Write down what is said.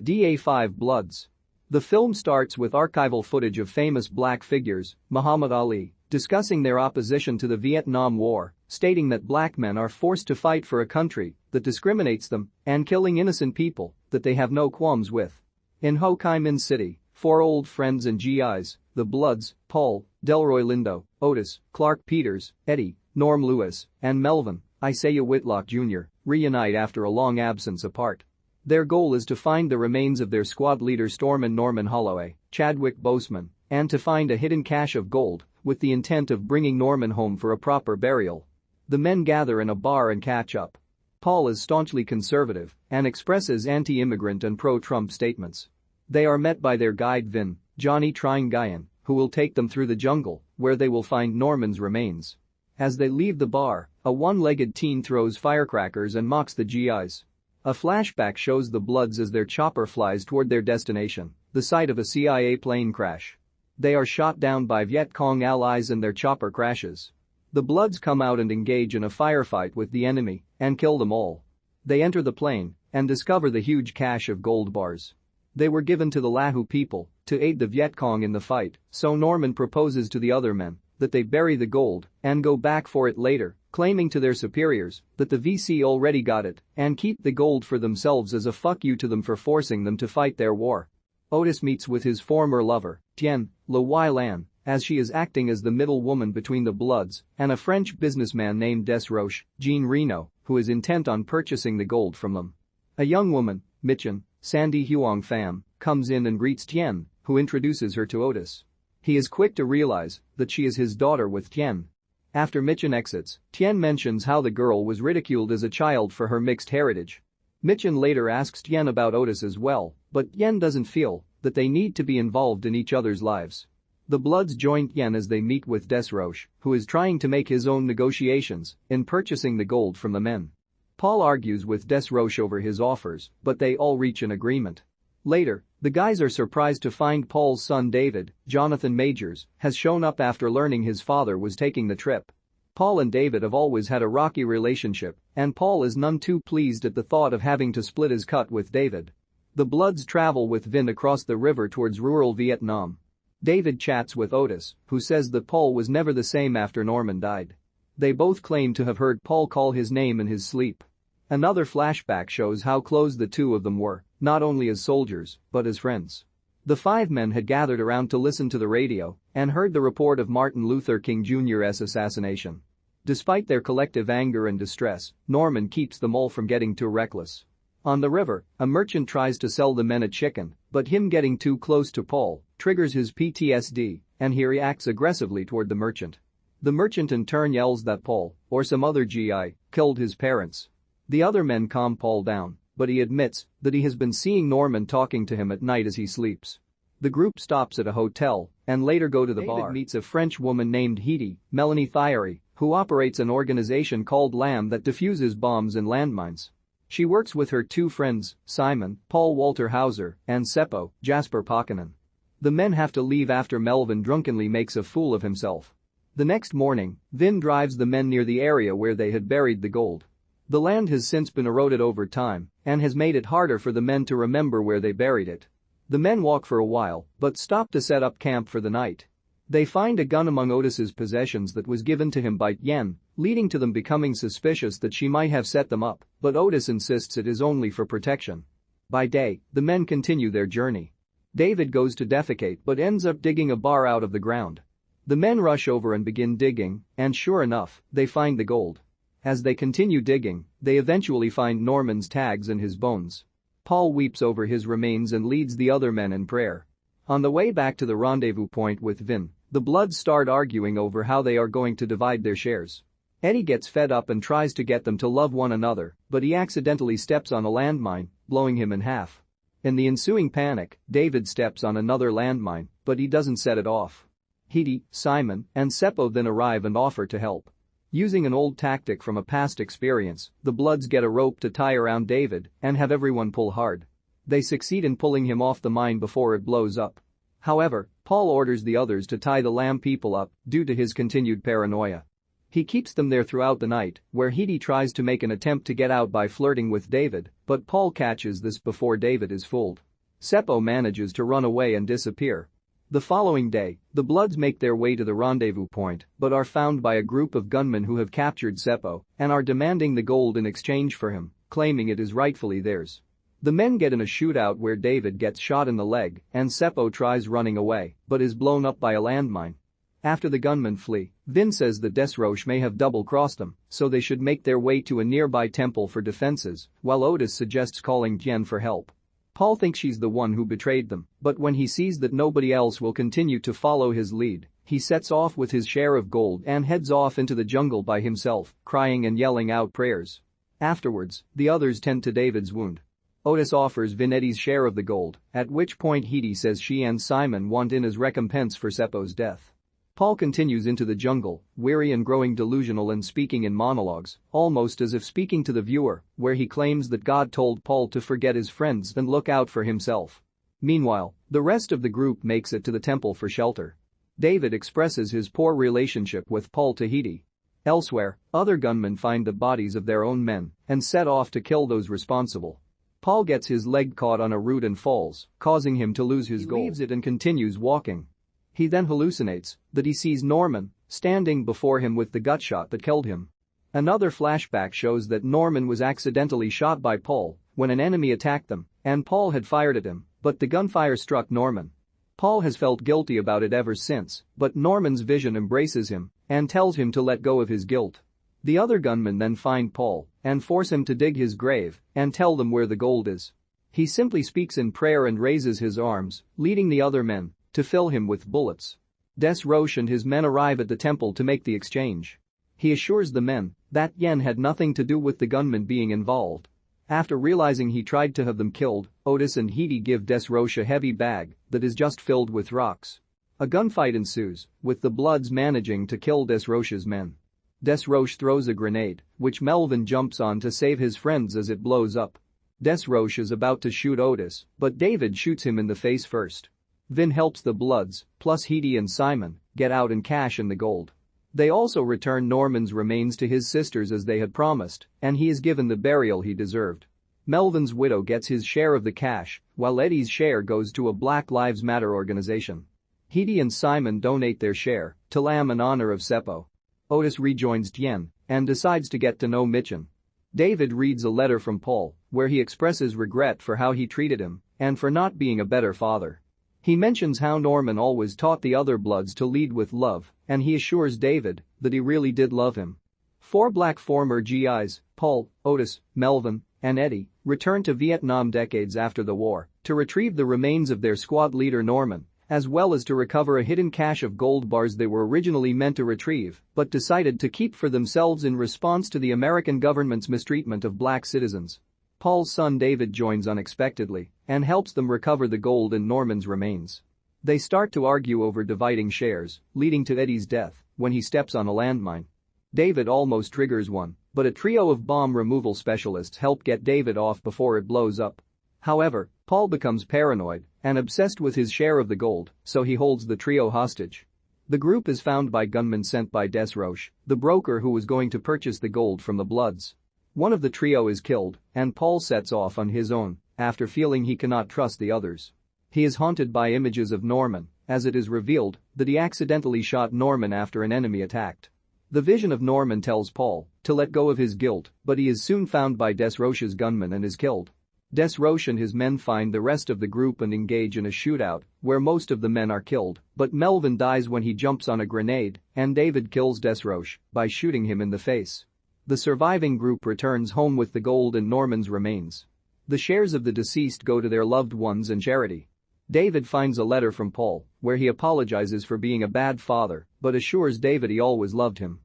DABLOODS. The film starts with archival footage of famous black figures, Muhammad Ali, discussing their opposition to the Vietnam War, stating that black men are forced to fight for a country that discriminates them and killing innocent people that they have no qualms with. In Ho Chi Minh City, 4 old friends and GIs, the Bloods, Paul, Delroy, Lindo, Otis, Clarke, Peters, Eddie, Norm Lewis, and Melvin, Isiah Whitlock Jr., reunite after a long absence apart. Their goal is to find the remains of their squad leader Stormin Norman Holloway, Chadwick Boseman, and to find a hidden cache of gold with the intent of bringing Norman home for a proper burial. The men gather in a bar and catch up. Paul is staunchly conservative and expresses anti-immigrant and pro-Trump statements. They are met by their guide Vin, Johnny Trying Guyan, who will take them through the jungle where they will find Norman's remains. As they leave the bar, a one-legged teen throws firecrackers and mocks the GIs. A flashback shows the Bloods as their chopper flies toward their destination, the site of a CIA plane crash. They are shot down by Viet Cong allies and their chopper crashes. The Bloods come out and engage in a firefight with the enemy and kill them all. They enter the plane and discover the huge cache of gold bars. They were given to the Lahu people to aid the Viet Cong in the fight, so Norman proposes to the other men that they bury the gold and go back for it later, claiming to their superiors that the VC already got it and keep the gold for themselves as a fuck you to them for forcing them to fight their war. Otis meets with his former lover, Tien, Le Wai Lan, as she is acting as the middle woman between the Bloods and a French businessman named Desroches, Jean Reno, who is intent on purchasing the gold from them. A young woman, Mitchen, Sandy Huang Pham, comes in and greets Tien, who introduces her to Otis. He is quick to realize that she is his daughter with Tien. After Mitchen exits, Tien mentions how the girl was ridiculed as a child for her mixed heritage. Mitchen later asks Tien about Otis as well, but Tien doesn't feel that they need to be involved in each other's lives. The Bloods join Tien as they meet with Desroches, who is trying to make his own negotiations in purchasing the gold from the men. Paul argues with Desroches over his offers, but they all reach an agreement. Later, the guys are surprised to find Paul's son David, Jonathan Majors, has shown up after learning his father was taking the trip. Paul and David have always had a rocky relationship, and Paul is none too pleased at the thought of having to split his cut with David. The Bloods travel with Vin across the river towards rural Vietnam. David chats with Otis, who says that Paul was never the same after Norman died. They both claim to have heard Paul call his name in his sleep. Another flashback shows how close the two of them were, not only as soldiers, but as friends. The 5 men had gathered around to listen to the radio and heard the report of Martin Luther King Jr.'s assassination. Despite their collective anger and distress, Norman keeps them all from getting too reckless. On the river, a merchant tries to sell the men a chicken, but him getting too close to Paul triggers his PTSD, and he reacts aggressively toward the merchant. The merchant in turn yells that Paul, or some other GI, killed his parents. The other men calm Paul down, but he admits that he has been seeing Norman talking to him at night as he sleeps. The group stops at a hotel and later go to the bar. David meets a French woman named Mélanie Thierry, who operates an organization called LAM that defuses bombs and landmines. She works with her 2 friends, Simon, Paul Walter Hauser, and Seppo, Jasper Pääkkönen. The men have to leave after Melvin drunkenly makes a fool of himself. The next morning, Vin drives the men near the area where they had buried the gold. The land has since been eroded over time and has made it harder for the men to remember where they buried it. The men walk for a while but stop to set up camp for the night. They find a gun among Otis's possessions that was given to him by Tien, leading to them becoming suspicious that she might have set them up, but Otis insists it is only for protection. By day, the men continue their journey. David goes to defecate but ends up digging a bar out of the ground. The men rush over and begin digging, and sure enough, they find the gold. As they continue digging, they eventually find Norman's tags and his bones. Paul weeps over his remains and leads the other men in prayer. On the way back to the rendezvous point with Vin, the Bloods start arguing over how they are going to divide their shares. Eddie gets fed up and tries to get them to love one another, but he accidentally steps on a landmine, blowing him in half. In the ensuing panic, David steps on another landmine, but he doesn't set it off. Simon, and Seppo then arrive and offer to help. Using an old tactic from a past experience, the Bloods get a rope to tie around David and have everyone pull hard. They succeed in pulling him off the mine before it blows up. However, Paul orders the others to tie the LAM people up due to his continued paranoia. He keeps them there throughout the night, where Hedy tries to make an attempt to get out by flirting with David, but Paul catches this before David is fooled. Seppo manages to run away and disappear. The following day, the Bloods make their way to the rendezvous point but are found by a group of gunmen who have captured Seppo and are demanding the gold in exchange for him, claiming it is rightfully theirs. The men get in a shootout where David gets shot in the leg and Seppo tries running away but is blown up by a landmine. After the gunmen flee, Vin says that Desroche may have double-crossed them, so they should make their way to a nearby temple for defenses, while Otis suggests calling Jen for help. Paul thinks she's the one who betrayed them, but when he sees that nobody else will continue to follow his lead, he sets off with his share of gold and heads off into the jungle by himself, crying and yelling out prayers. Afterwards, the others tend to David's wound. Otis offers Vin Eddie's share of the gold, at which point Heidi says she and Simon want in as recompense for Seppo's death. Paul continues into the jungle, weary and growing delusional and speaking in monologues, almost as if speaking to the viewer, where he claims that God told Paul to forget his friends and look out for himself. Meanwhile, the rest of the group makes it to the temple for shelter. David expresses his poor relationship with Paul to Heidi. Elsewhere, other gunmen find the bodies of their own men and set off to kill those responsible. Paul gets his leg caught on a root and falls, causing him to lose his gold. He leaves it and continues walking. He then hallucinates that he sees Norman standing before him with the gutshot that killed him. Another flashback shows that Norman was accidentally shot by Paul when an enemy attacked them and Paul had fired at him, but the gunfire struck Norman. Paul has felt guilty about it ever since, but Norman's vision embraces him and tells him to let go of his guilt. The other gunmen then find Paul and force him to dig his grave and tell them where the gold is. He simply speaks in prayer and raises his arms, leading the other men to fill him with bullets. Desroche and his men arrive at the temple to make the exchange. He assures the men that Yen had nothing to do with the gunmen being involved. After realizing he tried to have them killed, Otis and Heidi give Desroche a heavy bag that is just filled with rocks. A gunfight ensues, with the Bloods managing to kill Desroche's men. Desroche throws a grenade, which Melvin jumps on to save his friends as it blows up. Desroche is about to shoot Otis, but David shoots him in the face first. Vin helps the Bloods, plus Heidi and Simon, get out and cash in the gold. They also return Norman's remains to his sisters as they had promised, and he is given the burial he deserved. Melvin's widow gets his share of the cash, while Eddie's share goes to a Black Lives Matter organization. Heidi and Simon donate their share to Lamb in honor of Seppo. Otis rejoins Tien and decides to get to know Mitchen. David reads a letter from Paul, where he expresses regret for how he treated him and for not being a better father. He mentions how Norman always taught the other Bloods to lead with love, and he assures David that he really did love him. 4 Black former GIs, Paul, Otis, Melvin, and Eddie, returned to Vietnam decades after the war to retrieve the remains of their squad leader Norman, as well as to recover a hidden cache of gold bars they were originally meant to retrieve but decided to keep for themselves in response to the American government's mistreatment of black citizens. Paul's son David joins unexpectedly and helps them recover the gold and Norman's remains. They start to argue over dividing shares, leading to Eddie's death when he steps on a landmine. David almost triggers one, but a trio of bomb removal specialists help get David off before it blows up. However, Paul becomes paranoid and obsessed with his share of the gold, so he holds the trio hostage. The group is found by gunmen sent by Desroche, the broker who was going to purchase the gold from the Bloods. One of the trio is killed, and Paul sets off on his own after feeling he cannot trust the others. He is haunted by images of Norman, as it is revealed that he accidentally shot Norman after an enemy attacked. The vision of Norman tells Paul to let go of his guilt, but he is soon found by Desroche's gunmen and is killed. Desroche and his men find the rest of the group and engage in a shootout where most of the men are killed, but Melvin dies when he jumps on a grenade and David kills Desroche by shooting him in the face. The surviving group returns home with the gold and Norman's remains. The shares of the deceased go to their loved ones and charity. David finds a letter from Paul where he apologizes for being a bad father but assures David he always loved him.